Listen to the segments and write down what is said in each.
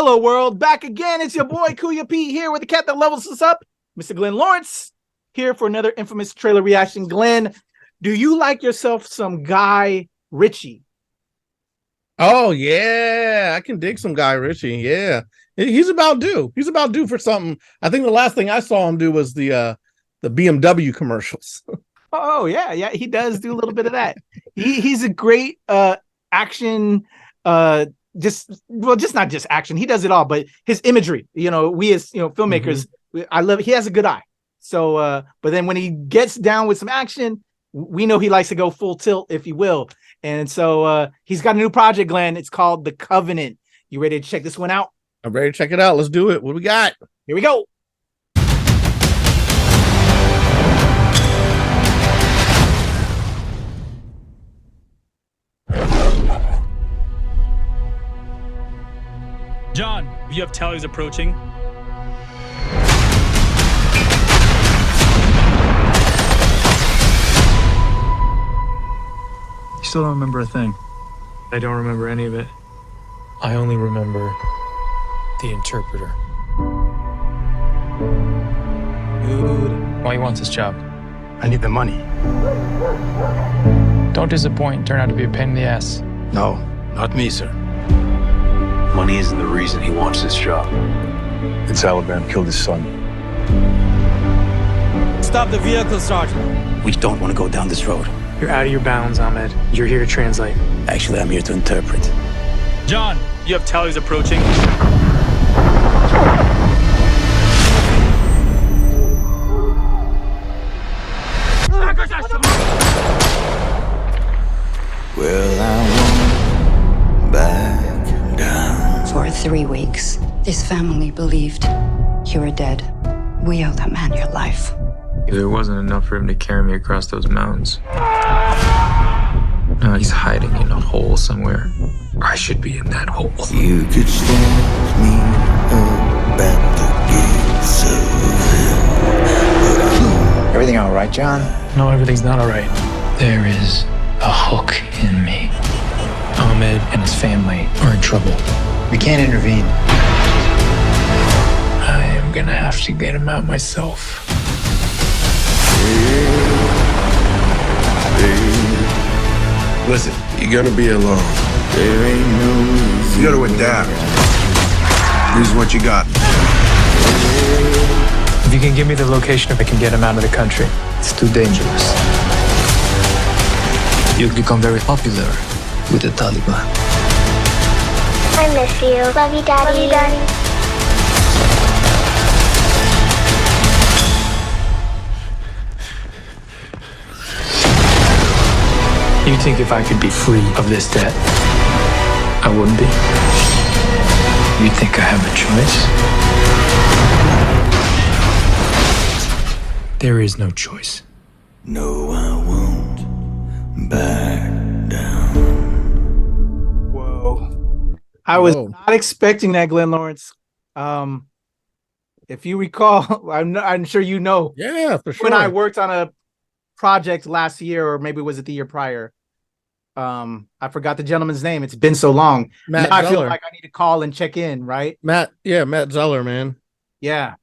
Hello, world. Back again. It's your boy, Kuya P, here with the cat that levels us up, Mr. Glenn Lawrence, here for another infamous trailer reaction. Glenn, do you like yourself some Guy Ritchie? Oh, yeah. I can dig some Guy Ritchie. Yeah. He's about due. He's about due for something. I think the last thing I saw him do was the BMW commercials. Oh, yeah. He does do a little bit of that. He's a great action just not just action, he does it all, but his imagery, we as filmmakers, I love it. He has a good eye. So but then when he gets down with some action, we know he likes to go full tilt, if you will. And so he's got a new project, Glenn. It's called The Covenant. You ready to check this one out? I'm ready to check it out. Let's do it. What do we got? Here we go. John, you have tallies approaching. You still don't remember a thing. I don't remember any of it. I only remember the interpreter. Dude. Why he wants this job? I need the money. Don't disappoint and turn out to be a pain in the ass. No, not me, sir. Money isn't the reason he wants this job. It's Alabama killed his son. Stop the vehicle, Sergeant. We don't want to go down this road. You're out of your bounds, Ahmed. You're here to translate. Actually, I'm here to interpret. John, you have tallies approaching. Well, I won't back down. For 3 weeks, this family believed you were dead. We owe that man your life. There wasn't enough for him to carry me across those mountains. Now he's hiding in a hole somewhere. I should be in that hole. You could stand me up at the gates of hell. Everything all right, John? No, everything's not all right. There is a hook in me. Ahmed and his family are in trouble. We can't intervene. I am gonna have to get him out myself. Listen, you're gonna be alone. There ain't no You gotta adapt. This is what you got. If you can give me the location, I can get him out of the country. It's too dangerous. You'll become very popular with the Taliban. I miss you. Love you, Daddy. Love you, Daddy. You think if I could be free of this debt, I wouldn't be? You think I have a choice? There is no choice. No, I won't back down. Whoa. I was not expecting that, Glenn Lawrence. If you recall, I'm sure you know. Yeah, for sure. When I worked on a project last year, or maybe was it the year prior? I forgot the gentleman's name. It's been so long. Matt now I feel Zeller. like I need to call and check in, right? Matt Zeller, man. Yeah.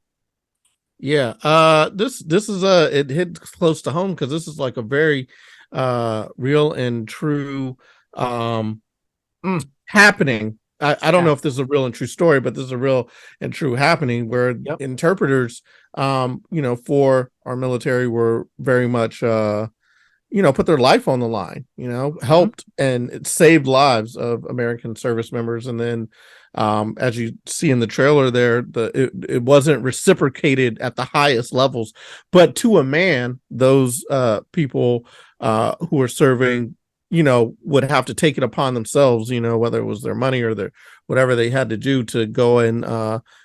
This is it hit close to home because this is like a very real and true happening. I don't know if this is a real and true story, but this is a real and true happening where interpreters for our military were very much put their life on the line, helped and it saved lives of American service members. And then as you see in the trailer there, it wasn't reciprocated at the highest levels, but to a man, those people who are serving, would have to take it upon themselves, whether it was their money or their whatever they had to do to go and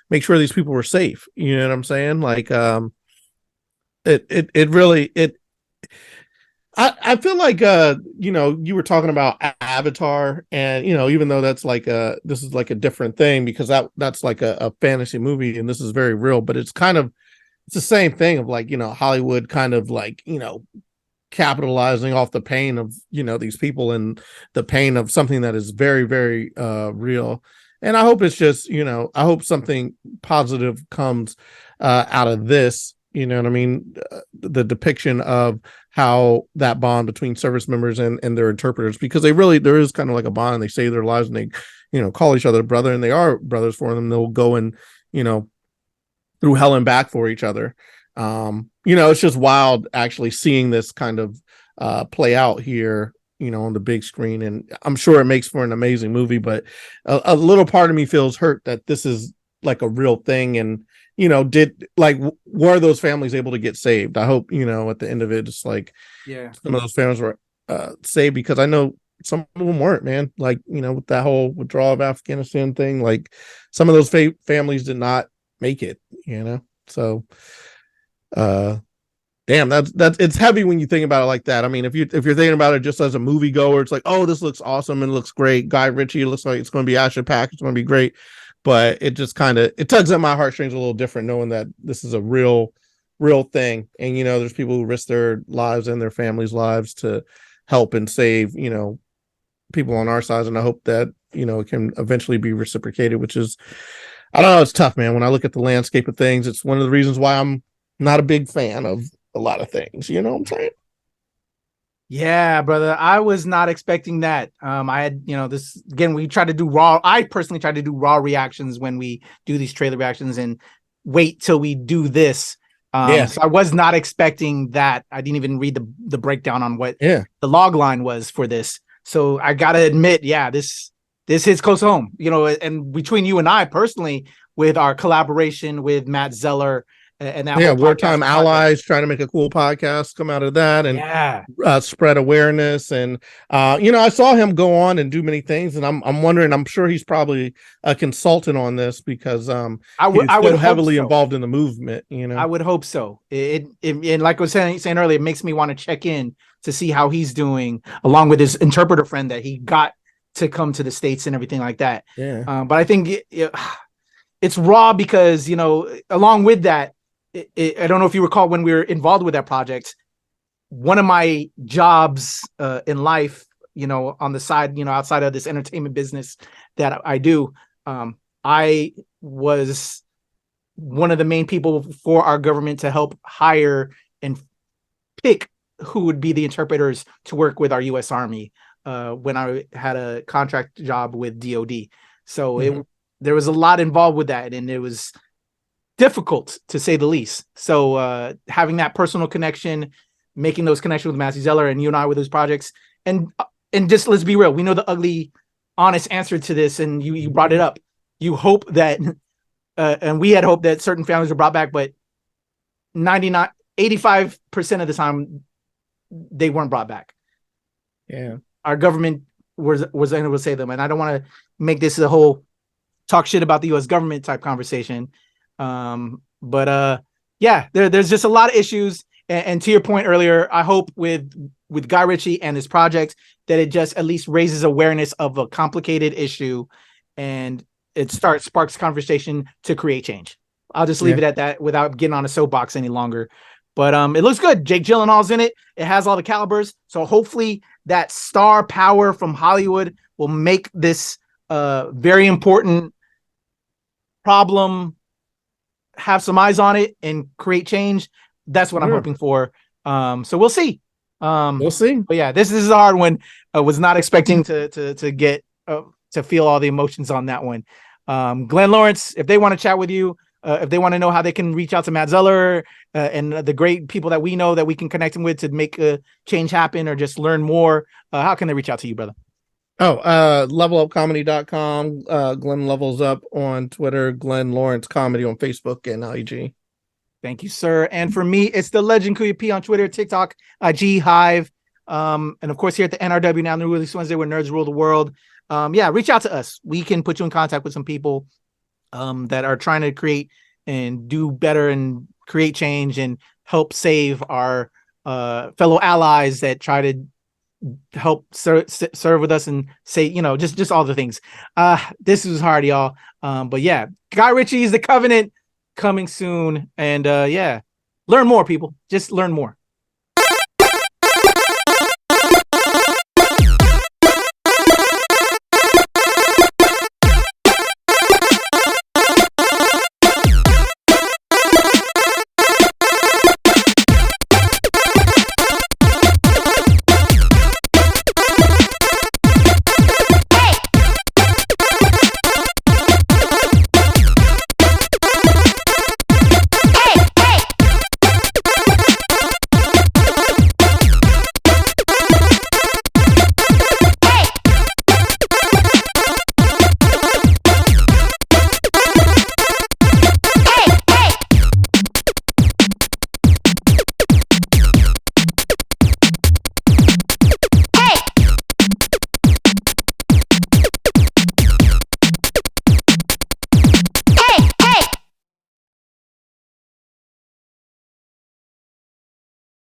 make sure these people were safe. You know what I'm saying? Like it really I feel like you were talking about Avatar, and even though that's like this is like a different thing because that's like a fantasy movie and this is very real, but it's the same thing of like Hollywood kind of like capitalizing off the pain of these people and the pain of something that is very, very real. And I hope it's just, I hope something positive comes out of this. You know what I mean? The depiction of how that bond between service members and their interpreters, because there is kind of like a bond, and they save their lives, and they, call each other brother, and they are brothers for them. They'll go and, through hell and back for each other. It's just wild actually seeing this kind of play out here, on the big screen. And I'm sure it makes for an amazing movie, but a little part of me feels hurt that this is like a real thing. And, were those families able to get saved? I hope, at the end of it, it's like, some of those families were saved, because I know some of them weren't, man. With that whole withdrawal of Afghanistan thing, some of those families did not make it, so damn, that's it's heavy when you think about it like that. I mean, if you're thinking about it just as a movie goer, it's like, oh, this looks awesome and looks great. Guy Ritchie, it looks like it's going to be action packed, it's going to be great. But it just it tugs at my heartstrings a little different, knowing that this is a real thing. And, there's people who risk their lives and their families' lives to help and save, people on our side. And I hope that, it can eventually be reciprocated, which is, I don't know, it's tough, man. When I look at the landscape of things, it's one of the reasons why I'm not a big fan of a lot of things. You know what I'm saying? Yeah, brother. I was not expecting that. I had, this again, we try to do raw. I personally try to do raw reactions when we do these trailer reactions, and wait till we do this. So I was not expecting that. I didn't even read the breakdown on what the log line was for this. So I gotta admit, this hits close home, and between you and I personally, with our collaboration with Matt Zeller, and that Wartime Allies, trying to make a cool podcast come out of that, and spread awareness. And I saw him go on and do many things, and I'm wondering, I'm sure he's probably a consultant on this, because I would heavily involved in the movement. I would hope so. It and like I was saying earlier, it makes me want to check in to see how he's doing, along with his interpreter friend that he got to come to the States and everything like that. But I think it's raw, because along with that, I don't know if you recall, when we were involved with that project, one of my jobs in life, on the side, outside of this entertainment business that I do, I was one of the main people for our government to help hire and pick who would be the interpreters to work with our U.S. Army when I had a contract job with DOD. So there was a lot involved with that, and it was difficult, to say the least. So having that personal connection, making those connections with Matthew Zeller and you and I with those projects, and just, let's be real, we know the ugly, honest answer to this, and you brought it up. You hope that, and we had hoped that certain families were brought back, but 85% of the time they weren't brought back. Our government was unable to save them, and I don't want to make this a whole talk shit about the U.S. government type conversation. But there's just a lot of issues. And to your point earlier, I hope with Guy Ritchie and his project that it just at least raises awareness of a complicated issue, and it sparks conversation to create change. I'll just leave it at that without getting on a soapbox any longer. But it looks good. Jake Gyllenhaal's in it. It has all the calibers. So hopefully that star power from Hollywood will make this very important problem have some eyes on it and create change. That's what I'm hoping for. So we'll see. We'll see. But this is a hard one. I was not expecting to get to feel all the emotions on that one. Glenn Lawrence, if they want to chat with you, if they want to know how they can reach out to Matt Zeller and the great people that we know that we can connect them with to make a change happen, or just learn more, how can they reach out to you, brother? levelupcomedy.com. Glenn Levels Up on Twitter, Glenn Lawrence Comedy on Facebook and IG. Thank you, sir. And for me, it's the legend Kuya P on Twitter, TikTok, IG, Hive. And of course, here at the NRW, Now New Release Wednesday, where nerds rule the world. Reach out to us. We can put you in contact with some people that are trying to create and do better and create change and help save our fellow allies that try to help serve with us and say, just all the things. This was hard, y'all. But Guy Ritchie is The Covenant coming soon. And learn more, people. Just learn more.